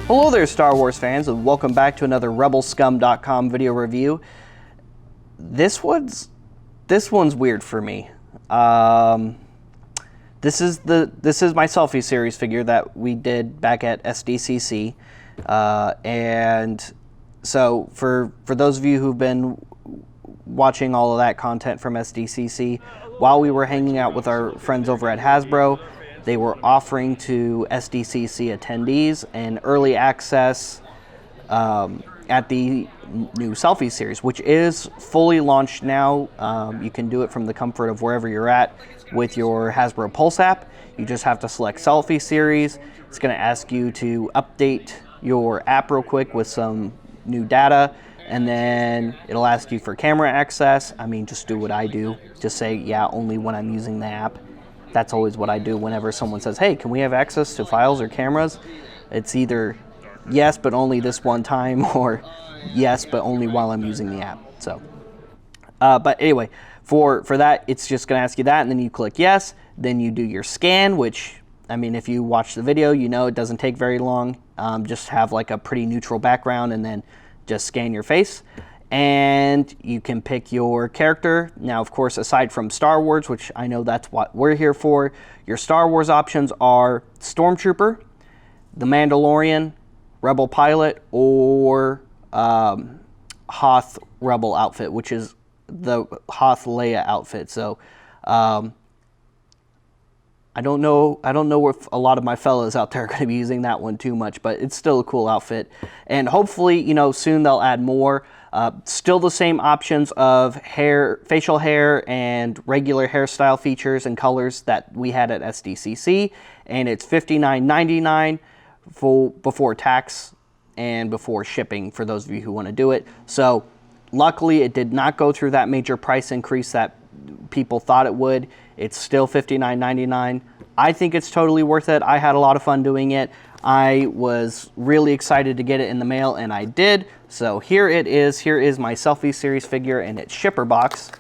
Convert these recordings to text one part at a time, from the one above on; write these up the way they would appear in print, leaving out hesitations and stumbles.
Hello there, Star Wars fans, and welcome back to another RebelScum.com video review. This one's weird for me. This is my Selfie Series figure that we did back at SDCC, and so for those of you who've been watching all of that content from SDCC, while we were hanging out with our friends over at Hasbro, they were offering to SDCC attendees an early access at the new Selfie Series, which is fully launched now. You can do it from the comfort of wherever you're at with your Hasbro Pulse app. You just have to select Selfie Series. It's going to ask you to update your app real quick with some new data, and then it'll ask you for camera access. I mean, just do what I do. Just say, yeah, only when I'm using the app. That's always what I do whenever someone says, hey, can we have access to files or cameras? It's either yes, but only this one time, or yes, but only while I'm using the app. So, but anyway, for that, it's just going to ask you that, and then you click yes. Then you do your scan, which, I mean, if you watch the video, you know it doesn't take very long. Just have like a pretty neutral background, and then just scan your face. And you can pick your character. Now, of course, aside from Star Wars, which I know that's what we're here for, your Star Wars options are Stormtrooper, The Mandalorian, Rebel Pilot, or Hoth Rebel outfit, which is the Hoth Leia outfit. So I don't know if a lot of my fellas out there are going to be using that one too much, but it's still a cool outfit. And hopefully, you know, soon they'll add more. Still the same options of hair, facial hair, and regular hairstyle features and colors that we had at SDCC. And it's $59.99 before tax and before shipping for those of you who want to do it. So luckily, it did not go through that major price increase that people thought it would. It's still $59.99. I think it's totally worth it. I had a lot of fun doing it. I was really excited to get it in the mail, and I did. So here it is. Here is my Selfie Series figure in its shipper box,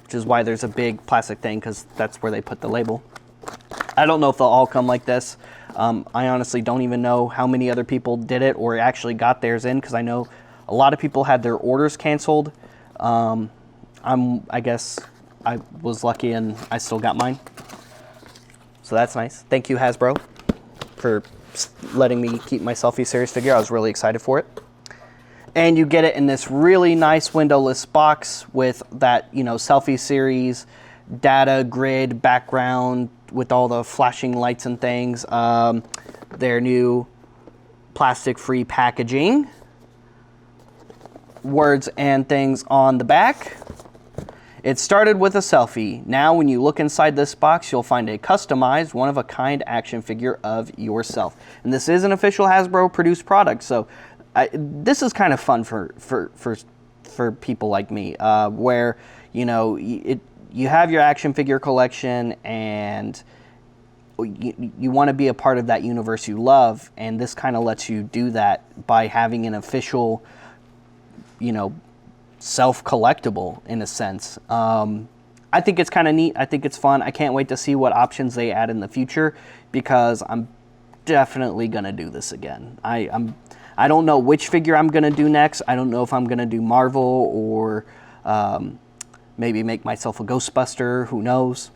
which is why there's a big plastic thing, because that's where they put the label. I don't know if they'll all come like this. I honestly don't even know how many other people did it or actually got theirs in, because I know a lot of people had their orders canceled. I guess I was lucky and I still got mine. So that's nice. Thank you, Hasbro, for letting me keep my Selfie Series figure. I was really excited for it. And you get it in this really nice windowless box with that, you know, Selfie Series data grid background with all the flashing lights and things. Their new plastic-free packaging. Words and things on the back. It started with a selfie. Now, when you look inside this box, you'll find a customized, one-of-a-kind action figure of yourself. And this is an official Hasbro-produced product, so this is kind of fun for people like me, where, you know, you have your action figure collection, and you want to be a part of that universe you love, and this kind of lets you do that by having an official, you know, self-collectible in a sense. I think it's kind of neat. I think it's fun. I can't wait to see what options they add in the future, because I'm definitely gonna do this again. I don't know which figure I'm gonna do next. I don't know if I'm gonna do Marvel or maybe make myself a Ghostbuster. Who knows?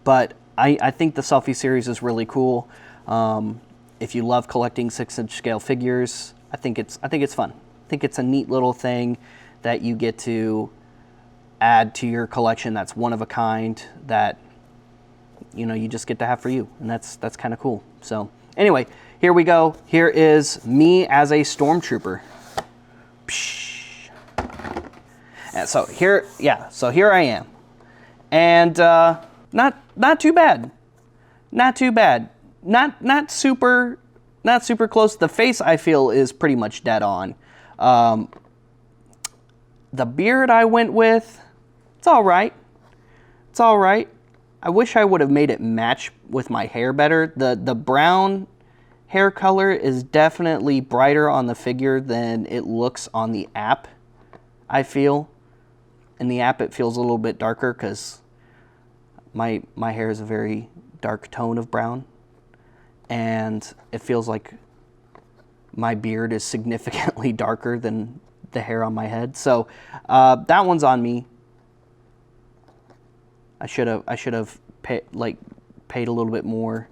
But I think the Selfie Series is really cool. If you love collecting 6-inch scale figures, I think it's fun. I think it's a neat little thing that you get to add to your collection that's one of a kind, that, you know, you just get to have for you, and that's kind of cool. So anyway, here we go. Here is me as a stormtrooper. And so here I am, and not too bad, not super close. The face, I feel, is pretty much dead on. The beard I went with, it's all right. It's all right. I wish I would have made it match with my hair better. The brown hair color is definitely brighter on the figure than it looks on the app, I feel. In the app, it feels a little bit darker because my hair is a very dark tone of brown. And it feels like my beard is significantly darker than the hair on my head. So that one's on me. I should have paid a little bit more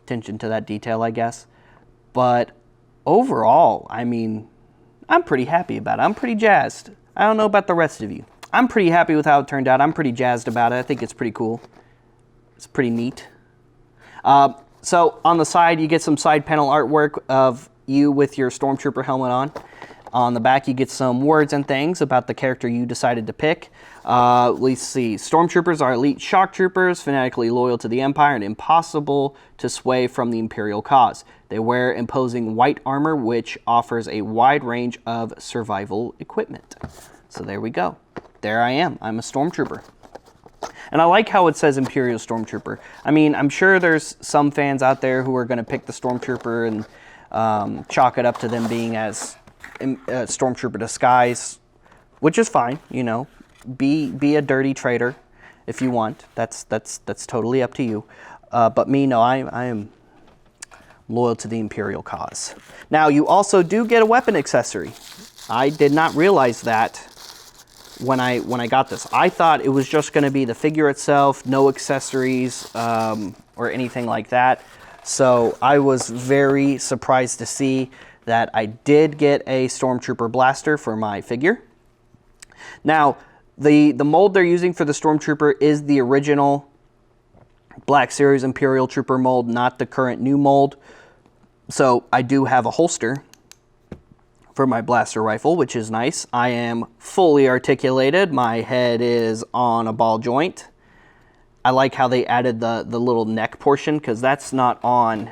attention to that detail, I guess. But overall, I mean, I'm pretty happy about it. I'm pretty jazzed. I don't know about the rest of you. I'm pretty happy with how it turned out. I'm pretty jazzed about it. I think it's pretty cool. It's pretty neat. So on the side, you get some side panel artwork of you with your Stormtrooper helmet on. On the back, you get some words and things about the character you decided to pick. Let's see. Stormtroopers are elite shock troopers, fanatically loyal to the Empire, and impossible to sway from the Imperial cause. They wear imposing white armor, which offers a wide range of survival equipment. So there we go. There I am. I'm a Stormtrooper. And I like how it says Imperial Stormtrooper. I mean, I'm sure there's some fans out there who are going to pick the Stormtrooper and chalk it up to them being as Stormtrooper disguise, which is fine. You know, be a dirty traitor if you want. That's totally up to you. But me, no, I am loyal to the Imperial cause. Now, you also do get a weapon accessory. I did not realize that when I got this. I thought it was just going to be the figure itself, no accessories or anything like that. So I was very surprised to see that I did get a Stormtrooper blaster for my figure. Now, the mold they're using for the Stormtrooper is the original Black Series Imperial Trooper mold, not the current new mold. So I do have a holster for my blaster rifle, which is nice. I am fully articulated. My head is on a ball joint. I like how they added the little neck portion, because that's not on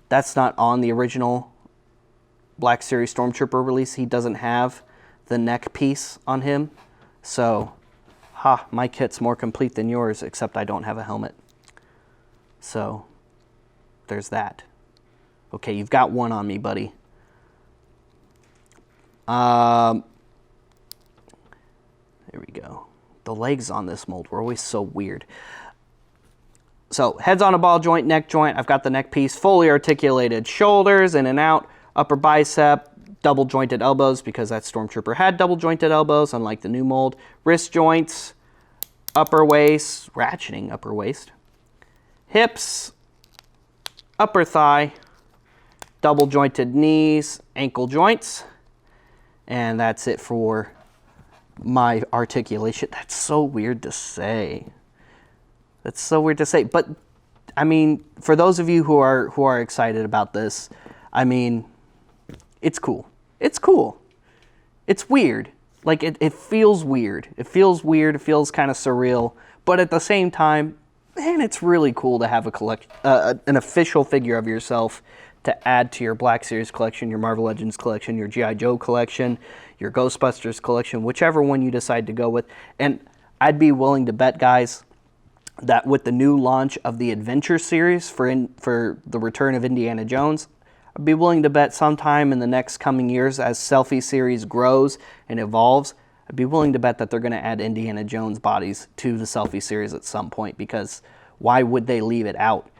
the original Black Series Stormtrooper release. He doesn't have the neck piece on him. So, my kit's more complete than yours, except I don't have a helmet. So, there's that. Okay, you've got one on me, buddy. There we go. The legs on this mold were always so weird. So, head's on a ball joint, neck joint. I've got the neck piece, fully articulated shoulders, in and out, upper bicep, double jointed elbows, because that Stormtrooper had double jointed elbows, unlike the new mold. Wrist joints, upper waist, ratcheting upper waist. Hips, upper thigh, double jointed knees, ankle joints. And that's it for my articulation. That's so weird to say. That's so weird to say. But, I mean, for those of you who are excited about this, I mean, it's cool. It's cool. It's weird. Like, it feels weird. It feels weird. It feels kind of surreal. But at the same time, man, it's really cool to have an official figure of yourself to add to your Black Series collection, your Marvel Legends collection, your G.I. Joe collection, your Ghostbusters collection, whichever one you decide to go with. And I'd be willing to bet, guys, that with the new launch of the Adventure series for the return of Indiana Jones, I'd be willing to bet sometime in the next coming years, as Selfie Series grows and evolves, I'd be willing to bet that they're going to add Indiana Jones bodies to the Selfie Series at some point, because why would they leave it out?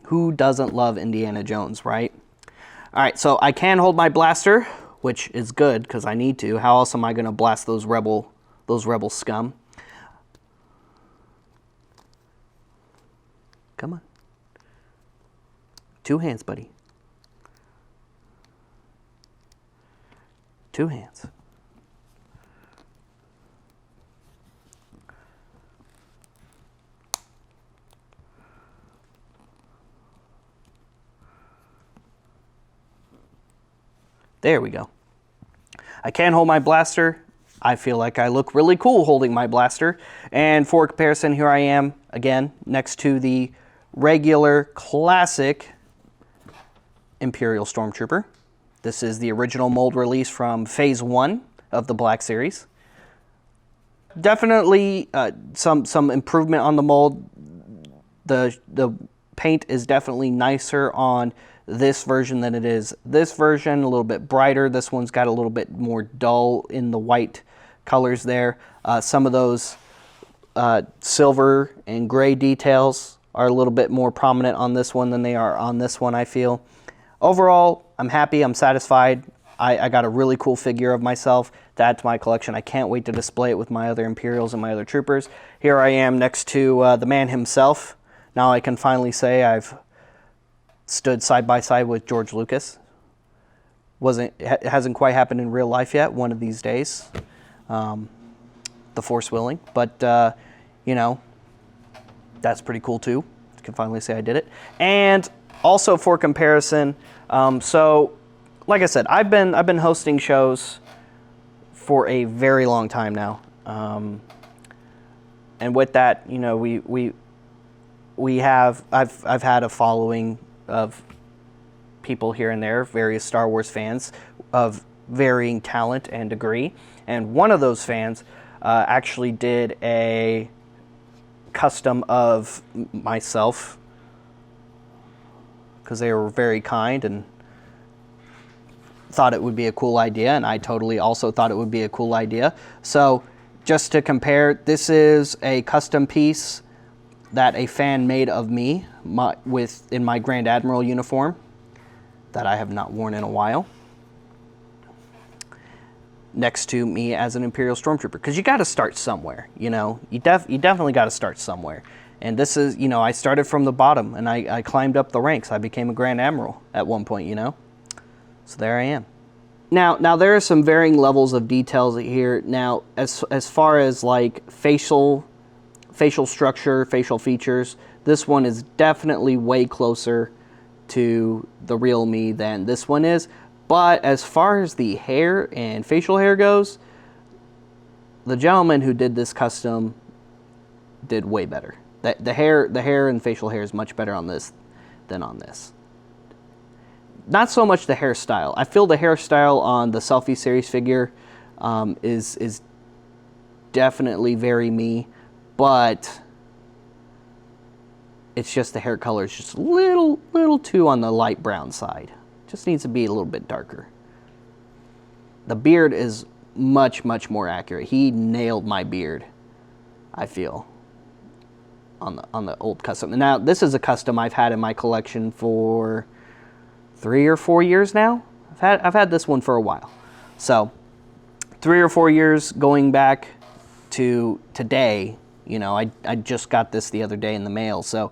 Who doesn't love Indiana Jones, right? All right, so I can hold my blaster, which is good because I need to. How else am I going to blast those rebel scum? Come on. 2 hands, buddy. 2 hands. There we go. I can hold my blaster. I feel like I look really cool holding my blaster. And for comparison, here I am, again, next to the regular classic Imperial Stormtrooper. This is the original mold release from Phase 1 of the Black Series. Definitely some improvement on the mold. The paint is definitely nicer on this version than it is this version, a little bit brighter. This one's got a little bit more dull in the white colors there. Some of those silver and gray details are a little bit more prominent on this one than they are on this one, I feel. overall, I'm happy. I'm satisfied. I got a really cool figure of myself to add to my collection. I can't wait to display it with my other Imperials and my other troopers. Here I am next to the man himself. Now I can finally say I've stood side by side with George Lucas. It hasn't quite happened in real life yet. One of these days, the Force willing. But you know, that's pretty cool too. I can finally say I did it. And also for comparison, so like I said, I've been hosting shows for a very long time now, and with that, you know, I've had a following of people here and there, various Star Wars fans of varying talent and degree, and one of those fans actually did a custom of myself because they were very kind and thought it would be a cool idea, and I totally also thought it would be a cool idea. So just to compare, this is a custom piece that a fan made of me in my Grand Admiral uniform that I have not worn in a while, next to me as an Imperial Stormtrooper, because you got to start somewhere, you know. You definitely got to start somewhere. And this is, you know, I started from the bottom and I climbed up the ranks. I became a Grand Admiral at one point, you know. So there I am. Now there are some varying levels of details here. Now, as far as like facial structure, facial features, this one is definitely way closer to the real me than this one is. But as far as the hair and facial hair goes, the gentleman who did this custom did way better. The hair and facial hair is much better on this than on this. Not so much the hairstyle. I feel the hairstyle on the Selfie Series figure is definitely very me, but it's just the hair color is just a little too on the light brown side. Just needs to be a little bit darker. The beard is much more accurate. He nailed my beard, I feel, on the old custom. Now this is a custom I've had in my collection for 3 or 4 years now. I've had this one for a while. So 3 or 4 years going back to today, you know, I just got this the other day in the mail. So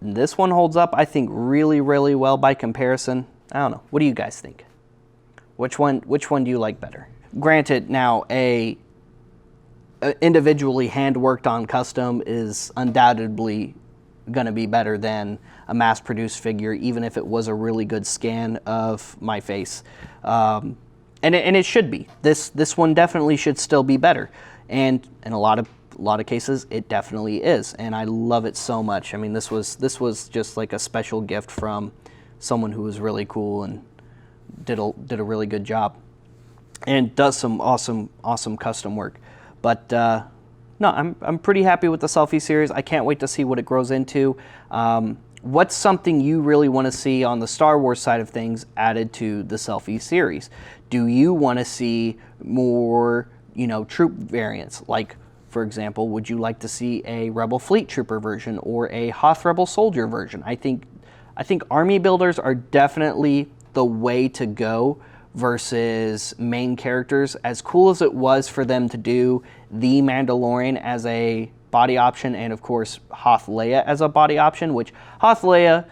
this one holds up, I think, really well by comparison. I don't know. What do you guys think? Which one do you like better? Granted, now a individually hand-worked on custom is undoubtedly going to be better than a mass-produced figure, even if it was a really good scan of my face. And it should be. This one definitely should still be better. And in a lot of cases, it definitely is. And I love it so much. I mean, this was just like a special gift from someone who was really cool and did a really good job and does some awesome custom work. But no, I'm pretty happy with the Selfie Series. I can't wait to see what it grows into. What's something you really want to see on the Star Wars side of things added to the Selfie Series? Do you want to see more, you know, troop variants? Like, for example, would you like to see a Rebel Fleet Trooper version or a Hoth Rebel Soldier version? I think army builders are definitely the way to go versus main characters. As cool as it was for them to do the Mandalorian as a body option, and of course Hoth Leia as a body option, which Hoth Leia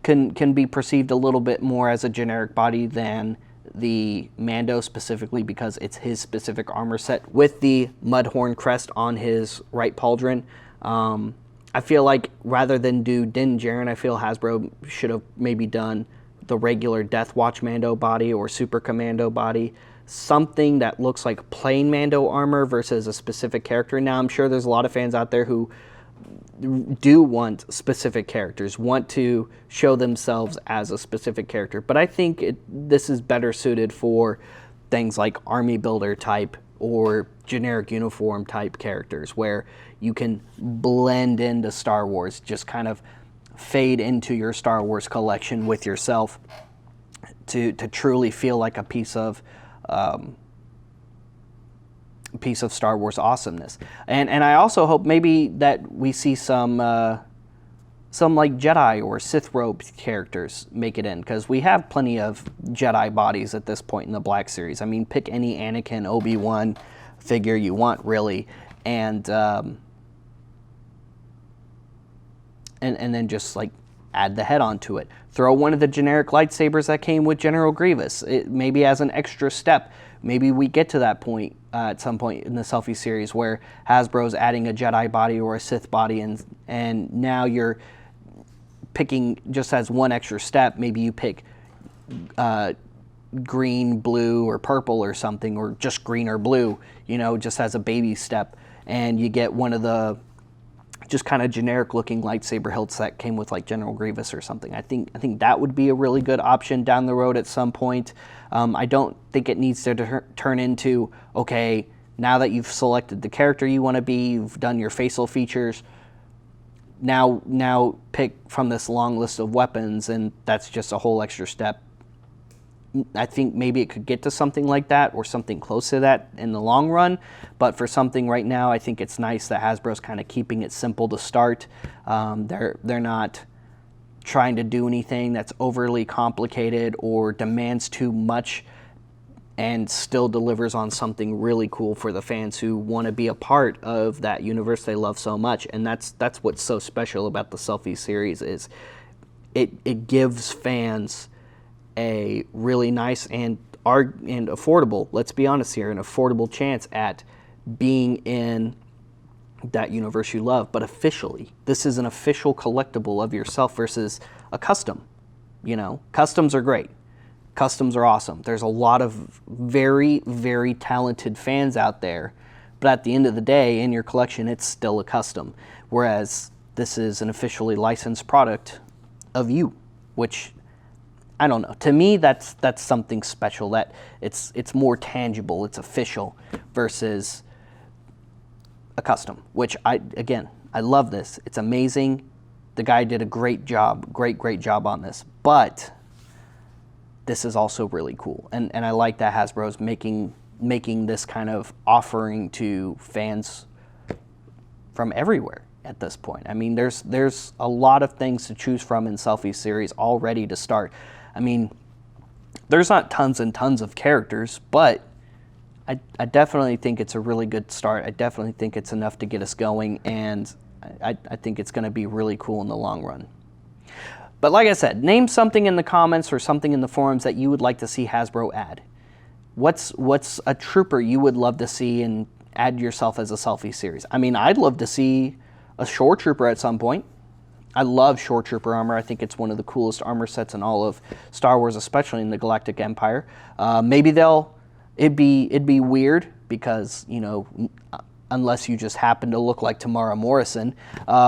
can be perceived a little bit more as a generic body than the Mando, specifically because it's his specific armor set with the Mudhorn crest on his right pauldron. I feel like rather than do Din Djarin, I feel Hasbro should have maybe done the regular Death Watch Mando body or Super Commando body, something that looks like plain Mando armor versus a specific character. Now, I'm sure there's a lot of fans out there who do want specific characters, want to show themselves as a specific character, but I think this is better suited for things like army builder type or generic uniform type characters, where you can blend into Star Wars, just kind of fade into your Star Wars collection with yourself to truly feel like a piece of Star Wars awesomeness. And I also hope maybe that we see some some like Jedi or Sith robed characters make it in, because we have plenty of Jedi bodies at this point in the Black Series. I mean, pick any Anakin, Obi-Wan figure you want, really, and then just like add the head onto it. Throw one of the generic lightsabers that came with General Grievous, maybe as an extra step. Maybe we get to that point at some point in the Selfie series where Hasbro's adding a Jedi body or a Sith body, and now you're picking just as one extra step. Maybe you pick green, blue, or purple or something, or just green or blue, you know, just as a baby step, and you get one of the just kind of generic looking lightsaber hilts that came with like General Grievous or something. I think that would be a really good option down the road at some point. I don't think it needs to turn into, okay, now that you've selected the character you want to be, you've done your facial features, now pick from this long list of weapons, and that's just a whole extra step. I think maybe it could get to something like that or something close to that in the long run, but for something right now, I think it's nice that Hasbro's kind of keeping it simple to start. They're not trying to do anything that's overly complicated or demands too much, and still delivers on something really cool for the fans who want to be a part of that universe they love so much. And that's what's so special about the Selfie series, is it gives fans a really nice and affordable, let's be honest here, an affordable chance at being in that universe you love, but officially. This is an official collectible of yourself versus a custom. You know, customs are great. Customs are awesome. There's a lot of very, very talented fans out there, but at the end of the day, in your collection, it's still a custom. Whereas this is an officially licensed product of you, which, I don't know. To me, that's something special. That it's more tangible. It's official versus a custom. Which I love this. It's amazing. The guy did a great job, great job on this. But this is also really cool, and I like that Hasbro's making this kind of offering to fans from everywhere at this point. I mean, there's a lot of things to choose from in Selfie series already to start. I mean, there's not tons and tons of characters, but I definitely think it's a really good start. I definitely think it's enough to get us going, and I think it's going to be really cool in the long run. But like I said, name something in the comments or something in the forums that you would like to see Hasbro add. What's a trooper you would love to see and add yourself as a Selfie series? I mean, I'd love to see a Shore Trooper at some point. I love Shore Trooper armor. I think it's one of the coolest armor sets in all of Star Wars, especially in the Galactic Empire. Maybe it'd be weird because, you know, unless you just happen to look like Tamara Morrison,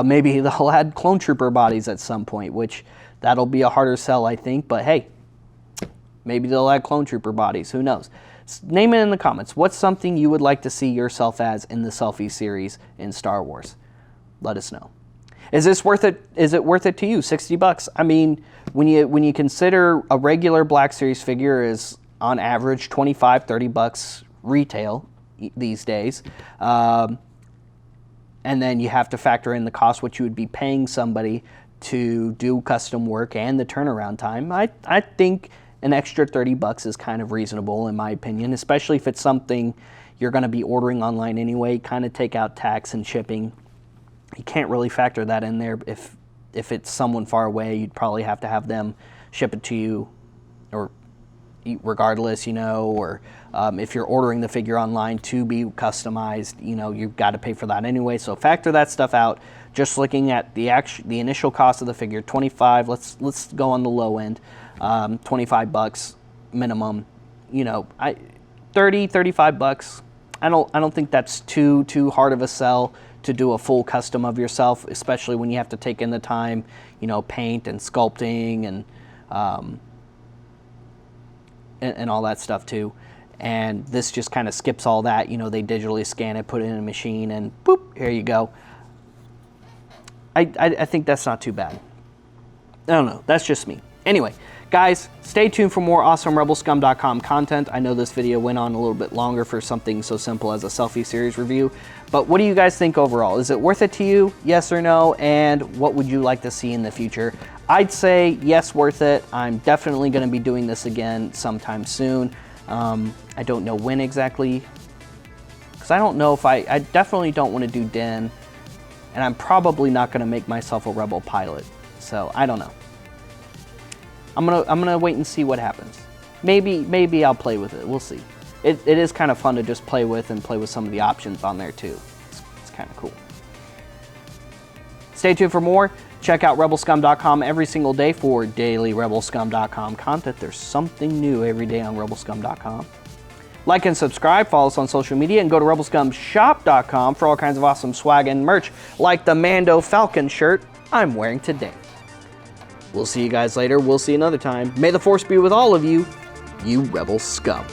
maybe they'll add Clone Trooper bodies at some point, which that'll be a harder sell, I think. But hey, maybe they'll add Clone Trooper bodies. Who knows? Name it in the comments. What's something you would like to see yourself as in the Selfie series in Star Wars? Let us know. Is this worth it? Is it worth it to you? $60. I mean, when you consider a regular Black Series figure is on average $25-30 retail these days, and then you have to factor in the cost what you would be paying somebody to do custom work and the turnaround time. I think an extra $30 is kind of reasonable in my opinion, especially if it's something you're going to be ordering online anyway. Kind of take out tax and shipping. You can't really factor that in there. If it's someone far away, you'd probably have to have them ship it to you, or regardless, you know, or if you're ordering the figure online to be customized, you know, you've got to pay for that anyway. So factor that stuff out. Just looking at the initial cost of the figure, $25. Let's go on the low end, $25 minimum. You know, $35. I don't think that's too hard of a sell to do a full custom of yourself, especially when you have to take in the time, you know, paint and sculpting and all that stuff too. And this just kind of skips all that. You know, they digitally scan it, put it in a machine, and boop, here you go. I think that's not too bad. I don't know. That's just me. Anyway, Guys, stay tuned for more awesome rebelscum.com content. I know this video went on a little bit longer for something so simple as a Selfie Series review, but what do you guys think overall? Is it worth it to you? Yes or no? And what would you like to see in the future? I'd say yes, worth it. I'm definitely going to be doing this again sometime soon. I don't know when exactly, because I don't know if I definitely don't want to do Din, and I'm probably not going to make myself a Rebel pilot, so I don't know. I'm gonna wait and see what happens. Maybe I'll play with it. We'll see. It is kind of fun to just play with some of the options on there too. It's kind of cool. Stay tuned for more. Check out rebelscum.com every single day for daily rebelscum.com content. There's something new every day on rebelscum.com. Like and subscribe, follow us on social media, and go to rebelscumshop.com for all kinds of awesome swag and merch, like the Mando Falcon shirt I'm wearing today. We'll see you guys later. We'll see you another time. May the Force be with all of you, you Rebel Scum.